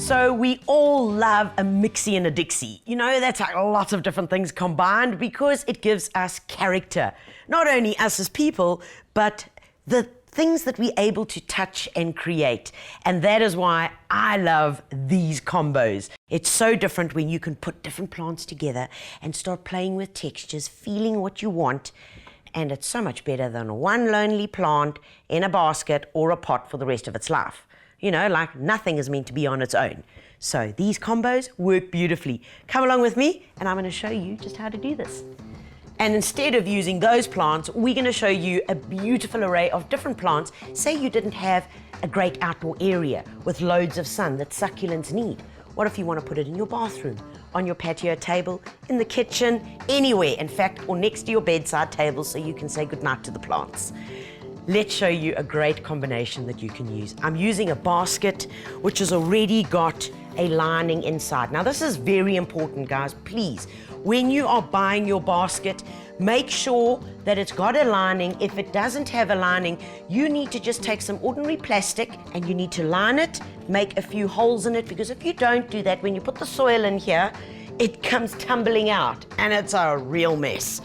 So we all love a mixie and a Dixie. You know, that's like lots of different things combined because it gives us character. Not only us as people, but the things that we're able to touch and create. And that is why I love these combos. It's so different when you can put different plants together and start playing with textures, feeling what you want. And it's so much better than one lonely plant in a basket or a pot for the rest of its life. You know, like nothing is meant to be on its own. So these combos work beautifully. Come along with me and I'm going to show you just how to do this. And instead of using those plants, we're going to show you a beautiful array of different plants. Say you didn't have a great outdoor area with loads of sun that succulents need. What if you want to put it in your bathroom, on your patio table, in the kitchen, anywhere, in fact, or next to your bedside table so you can say goodnight to the plants. Let's show you a great combination that you can use. I'm using a basket which has already got a lining inside. Now this is very important, guys. Please, when you are buying your basket, make sure that it's got a lining. If it doesn't have a lining, you need to just take some ordinary plastic and you need to line it, make a few holes in it, because if you don't do that, when you put the soil in here, it comes tumbling out and it's a real mess.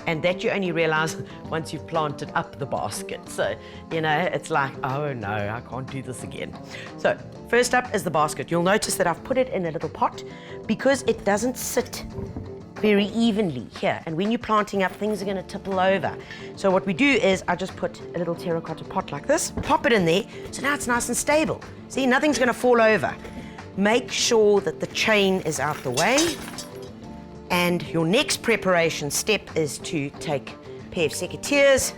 And that you only realize once you've planted up the basket. So, you know, it's like, oh no, I can't do this again. So, first up is the basket. You'll notice that I've put it in a little pot because it doesn't sit very evenly here. And when you're planting up, things are gonna tipple over. So what we do is I just put a little terracotta pot like this, pop it in there, so now it's nice and stable. See, nothing's gonna fall over. Make sure that the chain is out the way. And your next preparation step is to take a pair of secateurs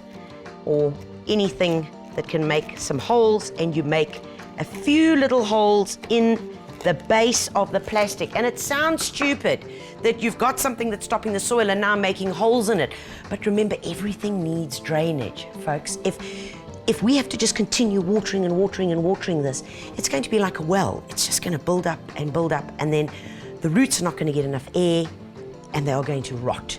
or anything that can make some holes, and you make a few little holes in the base of the plastic. And it sounds stupid that you've got something that's stopping the soil and now making holes in it. But remember, everything needs drainage, folks. If we have to just continue watering and watering and watering this, it's going to be like a well. It's just going to build up, and then the roots are not going to get enough air, and they are going to rot.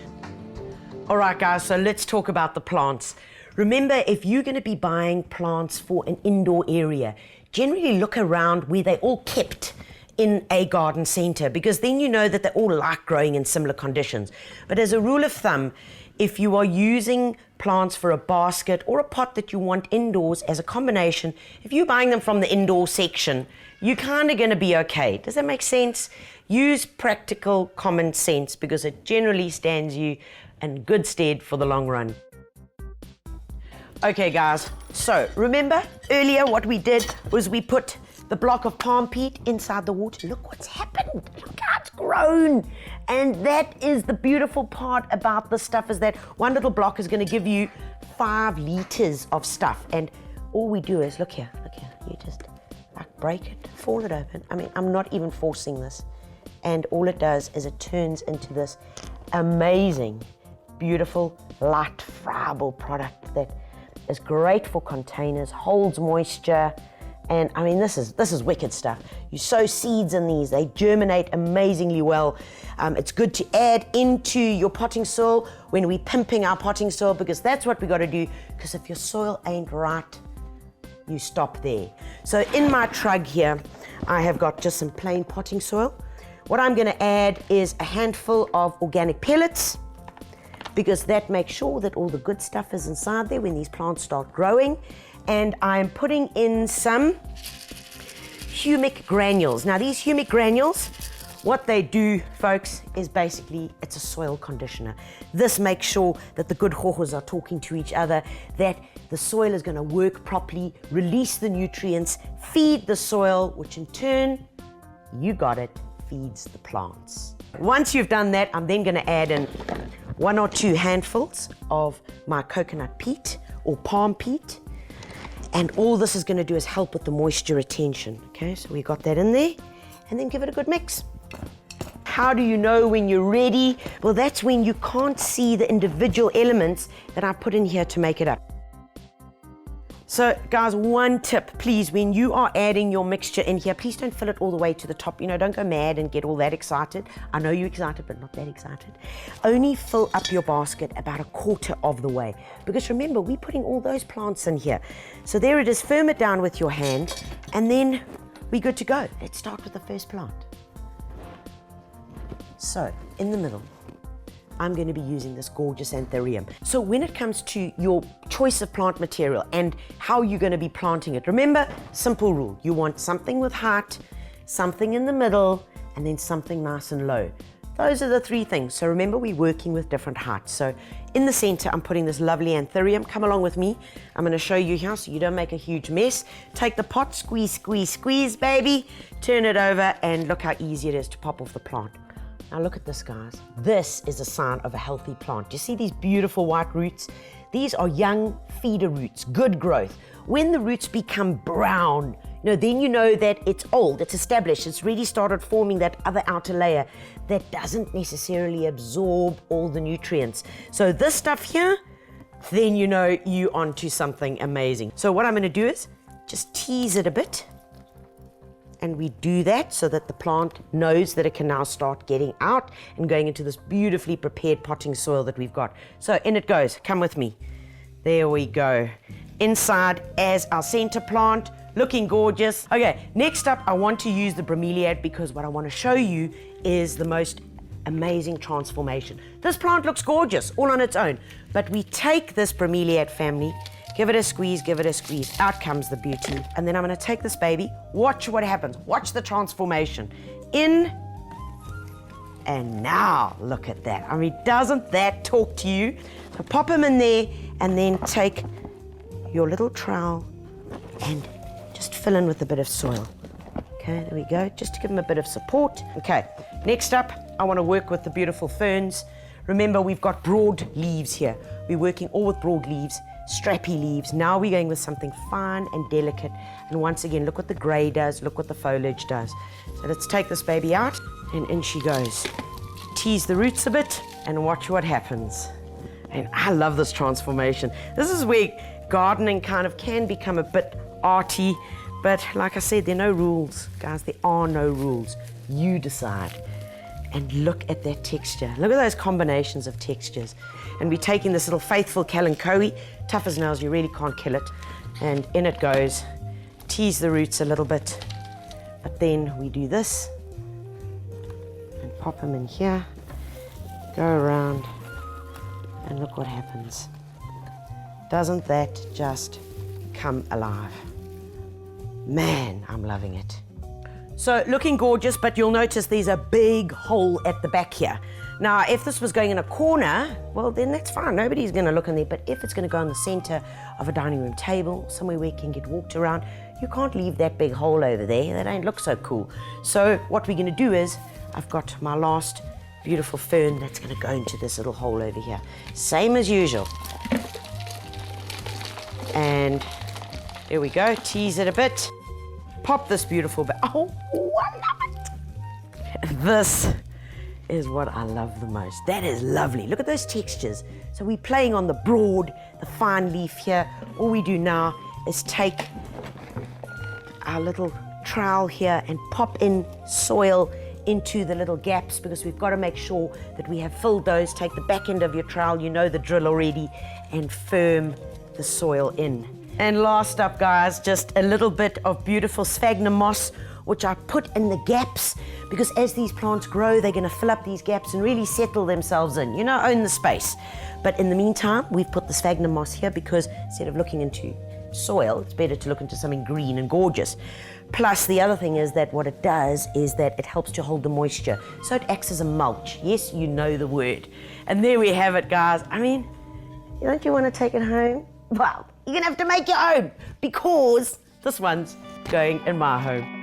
All right, guys, so let's talk about the plants. Remember, if you're going to be buying plants for an indoor area, generally look around where they're all kept in a garden center, because then you know that they all like growing in similar conditions. But as a rule of thumb, if you are using plants for a basket or a pot that you want indoors as a combination, if you're buying them from the indoor section, you're kind of going to be okay. Does that make sense? Use practical common sense because it generally stands you in good stead for the long run. Okay, guys, so remember earlier what we did was we put the block of palm peat inside the water. Look what's happened. Look how it's grown. And that is the beautiful part about this stuff, is that one little block is going to give you 5 liters of stuff. And all we do is, look here, you just like break it, fold it open. I mean, I'm not even forcing this. And all it does is it turns into this amazing, beautiful, light, friable product that is great for containers, holds moisture. And I mean, this is wicked stuff. You sow seeds in these, they germinate amazingly well. It's good to add into your potting soil when we're pimping our potting soil, because that's what we got to do, because if your soil ain't right, you stop there. So in my trug here, I have got just some plain potting soil. What I'm going to add is a handful of organic pellets, because that makes sure that all the good stuff is inside there when these plants start growing. And I'm putting in some humic granules. Now these humic granules, what they do, folks, is basically it's a soil conditioner. This makes sure that the good hohos are talking to each other, that the soil is going to work properly, release the nutrients, feed the soil, which in turn, you got it, feeds the plants. Once you've done that, I'm then going to add in 1 or 2 handfuls of my coconut peat or palm peat. And all this is going to do is help with the moisture retention. Okay, so we got that in there, and then give it a good mix. How do you know when you're ready? Well, that's when you can't see the individual elements that I put in here to make it up. So guys, one tip, please, when you are adding your mixture in here, please don't fill it all the way to the top. You know, don't go mad and get all that excited. I know you're excited, but not that excited. Only fill up your basket about 1/4 of the way. Because remember, we're putting all those plants in here. So there it is, firm it down with your hand, and then we're good to go. Let's start with the first plant. So, in the middle, I'm going to be using this gorgeous anthurium. So when it comes to your choice of plant material and how you're going to be planting it, remember, simple rule. You want something with height, something in the middle, and then something nice and low. Those are the three things. So remember, we're working with different heights. So in the center, I'm putting this lovely anthurium. Come along with me. I'm going to show you here so you don't make a huge mess. Take the pot, squeeze, squeeze, squeeze, baby. Turn it over and look how easy it is to pop off the plant. Now look at this, guys. This is a sign of a healthy plant. Do you see these beautiful white roots? These are young feeder roots, good growth. When the roots become brown, then you know that it's old, it's established, it's really started forming that other outer layer that doesn't necessarily absorb all the nutrients. So this stuff here, then you know you're onto something amazing. So what I'm going to do is just tease it a bit. And we do that so that the plant knows that it can now start getting out and going into this beautifully prepared potting soil that we've got. So in it goes. Come with me. There we go. Inside as our center plant, looking gorgeous. Okay, next up, I want to use the bromeliad because what I want to show you is the most amazing transformation. This plant looks gorgeous all on its own, but we take this bromeliad family, give it a squeeze, out comes the beauty. And then I'm gonna take this baby, watch what happens, watch the transformation. In, and now, look at that. I mean, doesn't that talk to you? So pop him in there, and then take your little trowel and just fill in with a bit of soil. Okay, there we go, just to give him a bit of support. Okay, next up, I wanna work with the beautiful ferns. Remember, we've got broad leaves here. We're working all with broad leaves, strappy leaves. Now we're going with something fine and delicate. And once again, look what the gray does, look what the foliage does. So let's take this baby out, and in she goes. Tease the roots a bit, and watch what happens. And I love this transformation. This is where gardening kind of can become a bit arty, but like I said, there are no rules, guys. There are no rules. You decide. And look at that texture. Look at those combinations of textures. And we're taking this little faithful kalanchoe, tough as nails, you really can't kill it. And in it goes. Tease the roots a little bit. But then we do this. And pop them in here. Go around. And look what happens. Doesn't that just come alive? Man, I'm loving it. So looking gorgeous, but you'll notice there's a big hole at the back here. Now, if this was going in a corner, well, then that's fine. Nobody's going to look in there. But if it's going to go in the center of a dining room table, somewhere where it can get walked around, you can't leave that big hole over there. That don't look so cool. So what we're going to do is, I've got my last beautiful fern that's going to go into this little hole over here. Same as usual. And here we go. Tease it a bit. Pop this beautiful bit. Oh, I love it. This is what I love the most. That is lovely. Look at those textures. So we're playing on the broad, the fine leaf here. All we do now is take our little trowel here and pop in soil into the little gaps, because we've got to make sure that we have filled those. Take the back end of your trowel, you know the drill already, and firm the soil in. And last up, guys, just a little bit of beautiful sphagnum moss, which I put in the gaps, because as these plants grow, they're going to fill up these gaps and really settle themselves in, own the space. But in the meantime, we've put the sphagnum moss here because instead of looking into soil, it's better to look into something green and gorgeous. Plus, the other thing is that what it does is that it helps to hold the moisture. So it acts as a mulch. Yes, you know the word. And there we have it, guys. I mean, don't you want to take it home? Well, you're going to have to make your own, because this one's going in my home.